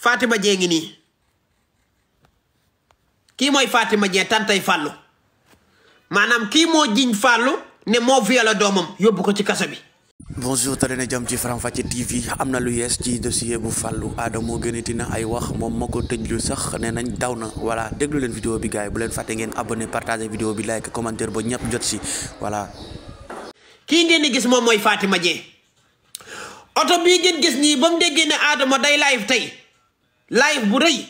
Fatima Dieng ngi nii kii mooy Fatima Dieng tantay Fallou maanaam kii moo jiñ Fallou ne moo violé doomam yóbbu ko ci kaso bi. bonjour te dina jëm ci Faram Facce TV am na lu yees ci dossier bu Fallou Adamo gënati na ay wax moom moo ko tëjlu sax nee nañ daw na voilà déglu leen vidéo bi gars yi bu leen fàtte ngeen abonné partager vidéo bi like commentaire ba ñëpp jot si voilà. kii ngeen di gis moom mooy Fatima Dieng oto bii ngeen gis nii ba mu déggee ne Adamo day live tey live bu rëy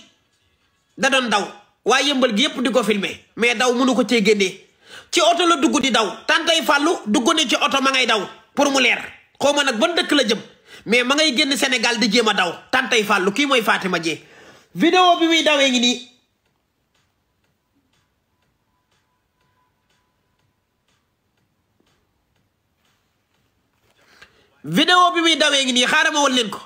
da doon daw waaye yëmbal gi yëpp di ko filmer mais daw mënu ko cee génnee ci oto la dugg di daw tantay Fallou dugg ne ci oto ma ngay daw. pour mu leer xaw ma nag ban dëkk la jëm mais ma ngay génn Sénégal di jéem a daw tantay Fallou kii mooy Fatima Dieng vidéo bi muy dawee ngi nii vidéo bi muy dawee ngi nii xaaral ma wan leen ko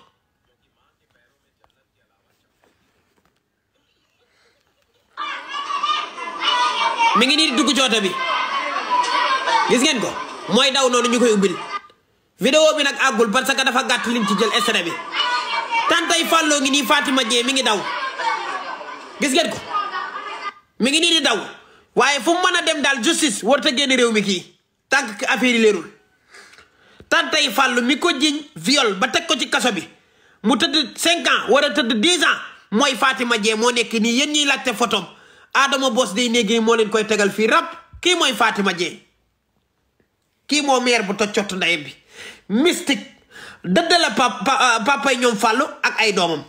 mi ngi nii di dugg ci oto bi gis ngeen ko mooy daw noonu ñu koy ubbil vidéo bi nag àggul parce que dafa gàtt lim ci jël extrait bi tantay Fallou ngi nii Fatima Dieng mi ngi daw gis ngeen ko mi ngi nii di daw waaye fu mu mën a dem daal justice warut a génn réew mi kii tant que affaire yi leerul tantay Fallou mi ko jiñ viol ba teg ko ci kaso bi mu tëdd 5 ans war a tëdd 10 ans mooy Fatima Dieng moo nekk nii yéen ñiy laajte photom Adamo Boss day néegi moo leen koy tegal fii rap kii mooy Fatima Dieng kii moo meer bu toj cott ndeyam bi mystique dëddala papay ñoom Fallou ak ay doomam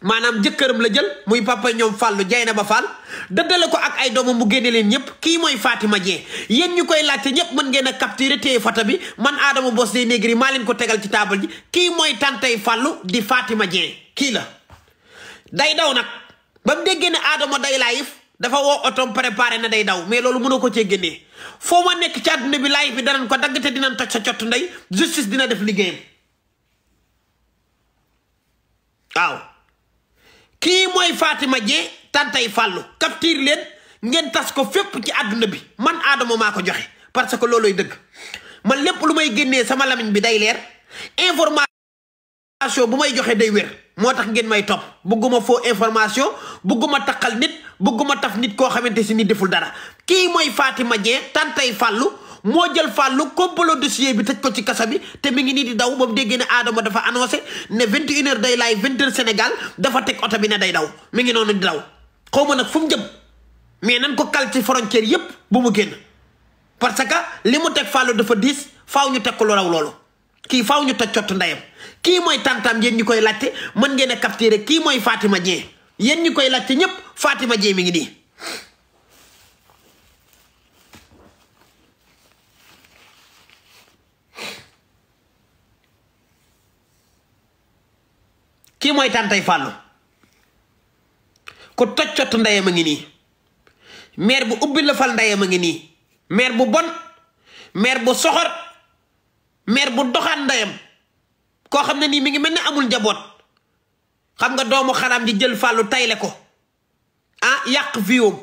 maanaam jëkkëram la jël muy papay ñoom Fallou Dieynaba Fall dëddale ko ak ay doomam mu génne leen ñëpp kii mooy Fatima Dieng yéen ñu koy laajte ñëpp mën ngeen a capturer téye photo bi man Adamo Boss day négri maa leen ko tegal ci table ji kii mooy tantay Fallou di Fatima Dieng kii la day daw nag ba mu déggee ne Adamo day live dafa woo otom préparé na day daw mais loolu mënoo ko cee génnee foo ma nekk ci àdduna bi live bi danañ ko dagg te dinañ toj sa cott ndey justice dina def liggéeyam waaw kii mooy Fatima Dieng tantay Fallou capture leen ngeen tas ko fépp ci àdduna bi man Adamo maa ko joxe parce que looloy dëgg man lépp lu may génnee sama lamiñ bi day leer information bu may joxe day wér moo tax ngeen may topp bëgguma faux information bëgguma taqal nit bëgguma taf nit koo xamante si ni deful dara kii mooy Fatima Dieng tantay Fallou moo jël Fallou complot dossier bi tëj ko ci kaso bi te mi ngi nii di daw ba mu déggee ne Adamo dafa annoncé ne 21h day live 20h Sénégal dafa teg oto bi ne day daw mi ngi noonu di daw xaw ma nag fu mu jëm mais nan ko kal ci frontière yépp bu mu génn parce que li mu teg Fallou dafa diis faaw ñu teg ko lu raw loolu kii faaw ñu toj cott ndeyam kii mooy tantam yéen ñi koy laajte mën ngeen a capturer kii mooy Fatima Dieng yéen ñi koy laajte ñëpp Fatima Dieng mi ngi nii kii mooy tantay Fallou ku toj cott ndeyam a ngi nii maire bu ubbi la fal ndeyam a ngi nii maire bu bon maire bu soxor maire bu doxaan ndeyam koo xam ne nii mi ngi mel ne amul njaboot xam nga doomu xaram di jël Fallou tayle ko yàq viom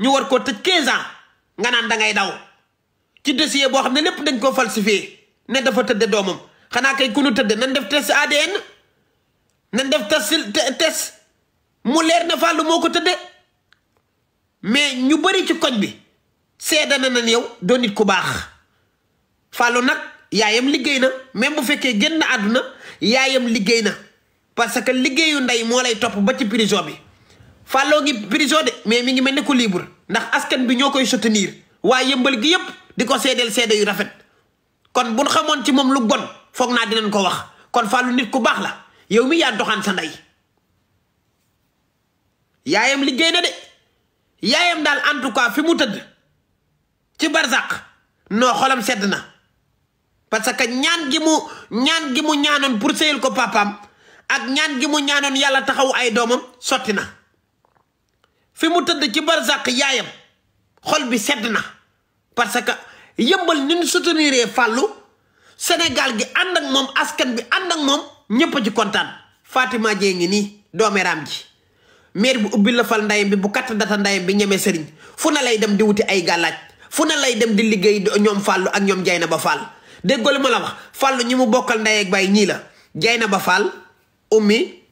ñu war koo tëj 15 ans nga naan da ngay daw ci dossier boo xam ne lépp dañ koo falsifié ne dafa tëdde doomam xanaa kay ku nu tëdde nan def test ADN nan def test mu leer na Fallou moo ko tëdde mais ñu bari ci koñ bi seeda na nan yow doo nit ku baax Fallou nag yaayam liggéey na même bu fekkee génn àdduna yaayam liggéey na parce que liggéeyu ndey moo lay topp ba ci prison bi Fallou ngi prison de mais mi ngi mel ne ko libre ndax askan bi ñoo koy soutenir waaye yëmbal gi yépp di ko seedeel seede yu rafet kon bu ñu xamoon ci moom lu bon foog naa dinañ ko wax kon Fallou nit ku baax la yow mi yaa doxaan sa ndey yaayam liggéey na de yaayam daal en tout cas fi mu tëdd ci barzak noo xolam sedd na parce que ñaan gi mu ñaanoon pour sëyal ko papaam ak ñaan gi mu ñaanoon yàlla taxaw ay doomam sotti na fi mu tëdd ci barzak yaayam xol bi sedd na parce que yëmbal ni ñu soutenir Fallou Sénégal gi ànd ak moom askan bi ànd ak moom ñëpp ci kontaan Fatima Dieng ngi nii doomeeraam ji maire bu ubbi la fal ndayam bi bu katt data ndayam bi ñeme sëriñ fu na lay dem di wuti ay gàllaaj fu na lay dem di liggéey ñoom Fallou ak ñoom Dieynaba Fall déggoo li ma la wax Fallou ñi mu bokkal ndey ak baay ñii la Dieynaba Fall ummi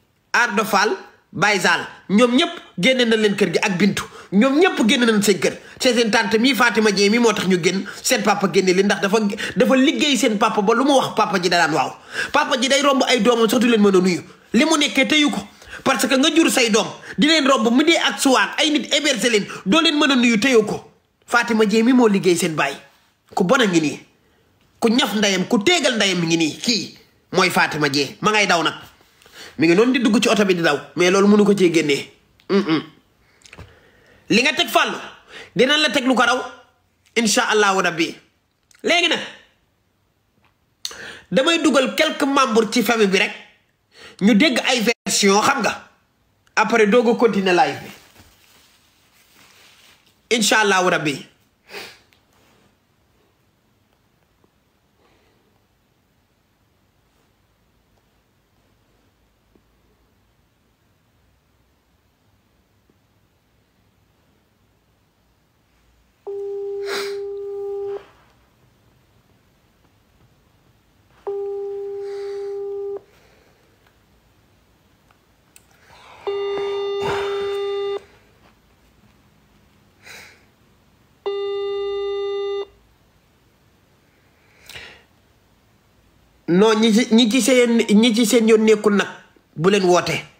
Ardo Fall Baye Zal ñoom ñëpp génne na leen kër gi ak Bintu ñoom ñëpp génne nañ seen kër seen tante mii Fatima Dieng mi moo tax ñu génn seen papa génne leen ndax dafa liggéey seen papa ba lu mu wax papa ji da daan waaw papa ji day romb ay doomam sax du leen mën a nuyu li mu nekkee teyu ko parce que nga jur say doom di leen romb mu dee ak suwaar ay nit héberger leen doo leen mën a nuyu teyu ko Fatima Dieng mi moo liggéey seen baay ku bon a ngi nii ku ñaf ndayam ku teegal ndayam mi ngi nii kii mooy Fatima Dieng ma ngay daw nag mi ngi noonu di dugg ci oto bi di daw mais loolu mënu ko cee génnee li nga teg Fallou dinañ la teg lu ko raw incha allahu rabbi léegi nag damay dugal quelques membres ci famille bi rek ñu dégg ay version xam nga après doog a continuer live bi incha allahu rabbi non ñi ci seen yoon nekkul nag bu leen woote